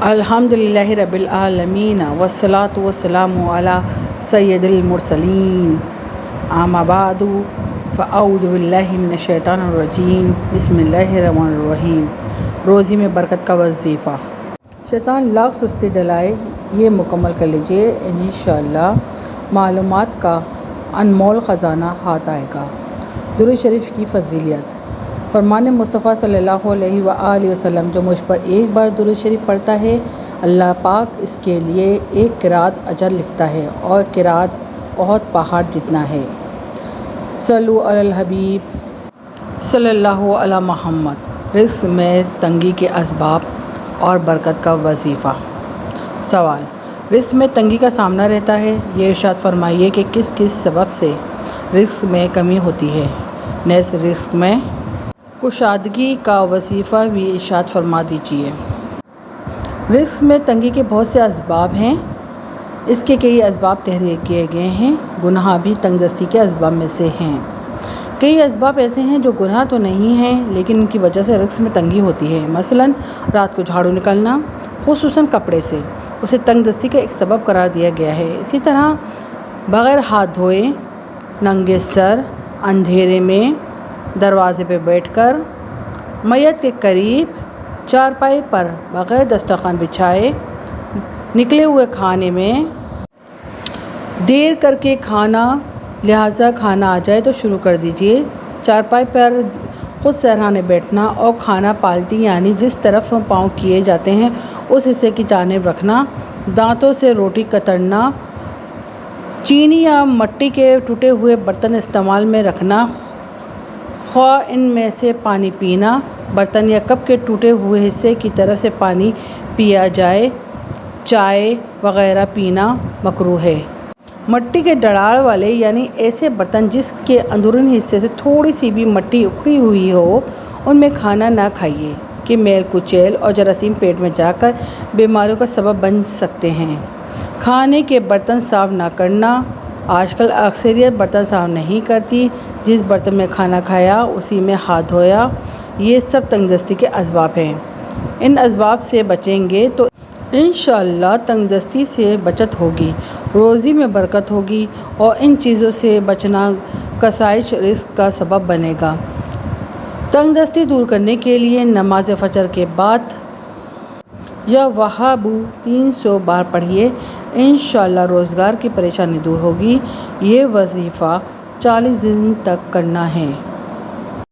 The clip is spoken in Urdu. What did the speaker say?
الحمدللہ رب العالمین والصلاة والسلام علی سید المرسلین اما بعد فاعوذ باللہ من الشیطان الرجیم بسم اللہ الرحمن الرحیم۔ روزی میں برکت کا وظیفہ۔ شیطان لاکھ سستی جلائے یہ مکمل کر لیجئے، انشاءاللہ معلومات کا انمول خزانہ ہاتھ آئے گا۔ درود شریف کی فضیلت۔ فرمان مصطفیٰ صلی اللہ علیہ وآلہ وسلم، جو مجھ پر ایک بار درود شریف پڑھتا ہے اللہ پاک اس کے لیے ایک قرات اجر لکھتا ہے اور قرات احد پہاڑ جتنا ہے۔ صلو علی الحبیب صلی اللہ علی محمد۔ رزق میں تنگی کے اسباب اور برکت کا وظیفہ۔ سوال: رزق میں تنگی کا سامنا رہتا ہے، یہ ارشاد فرمائیے کہ کس کس سبب سے رزق میں کمی ہوتی ہے، نیز رزق میں کشادگی کا وظیفہ بھی ارشاد فرما دیجیے۔ رزق میں تنگی کے بہت سے اسباب ہیں، اس کے کئی اسباب تحریر کیے گئے ہیں۔ گناہ بھی تنگ دستی کے اسباب میں سے ہیں۔ کئی اسباب ایسے ہیں جو گناہ تو نہیں ہیں لیکن ان کی وجہ سے رزق میں تنگی ہوتی ہے۔ مثلاً رات کو جھاڑو نکلنا، خصوصاً کپڑے سے، اسے تنگ دستی کا ایک سبب قرار دیا گیا ہے۔ اسی طرح بغیر ہاتھ دھوئے، ننگے سر، اندھیرے میں دروازے پہ بیٹھ کر، میت کے قریب چارپائی پر بغیر دسترخوان بچھائے، نکلے ہوئے کھانے میں دیر کر کے کھانا، لہٰذا کھانا آ جائے تو شروع کر دیجیے۔ چارپائی پر خود سہرانے بیٹھنا اور کھانا پالتی یعنی جس طرف پاؤں کیے جاتے ہیں اس حصے کی جانب رکھنا، دانتوں سے روٹی کترنا، چینی یا مٹی کے ٹوٹے ہوئے برتن استعمال میں رکھنا، خواہ ان میں سے پانی پینا، برتن یا کپ کے ٹوٹے ہوئے حصے کی طرف سے پانی پیا جائے، چائے وغیرہ پینا مکروہ ہے۔ مٹی کے ڈڑاڑ والے یعنی ایسے برتن جس کے اندرونی حصے سے تھوڑی سی بھی مٹی اکھڑی ہوئی ہو، ان میں کھانا نہ کھائیے کہ میل کچیل اور جراثیم پیٹ میں جا کر بیماریوں کا سبب بن سکتے ہیں۔ کھانے کے برتن صاف نہ کرنا، آج کل اکثریت برتن صاف نہیں کرتی، جس برتن میں کھانا کھایا اسی میں ہاتھ دھویا، یہ سب تنگ دستی کے اسباب ہیں۔ ان اسباب سے بچیں گے تو انشاءاللہ تنگ دستی سے بچت ہوگی، روزی میں برکت ہوگی اور ان چیزوں سے بچنا کسائش رزق کا سبب بنے گا۔ تنگ دستی دور کرنے کے لیے نماز فجر کے بعد یا وہابو 300 بار پڑھیے، انشاءاللہ روزگار کی پریشانی دور ہوگی۔ یہ وظیفہ 40 دن تک کرنا ہے۔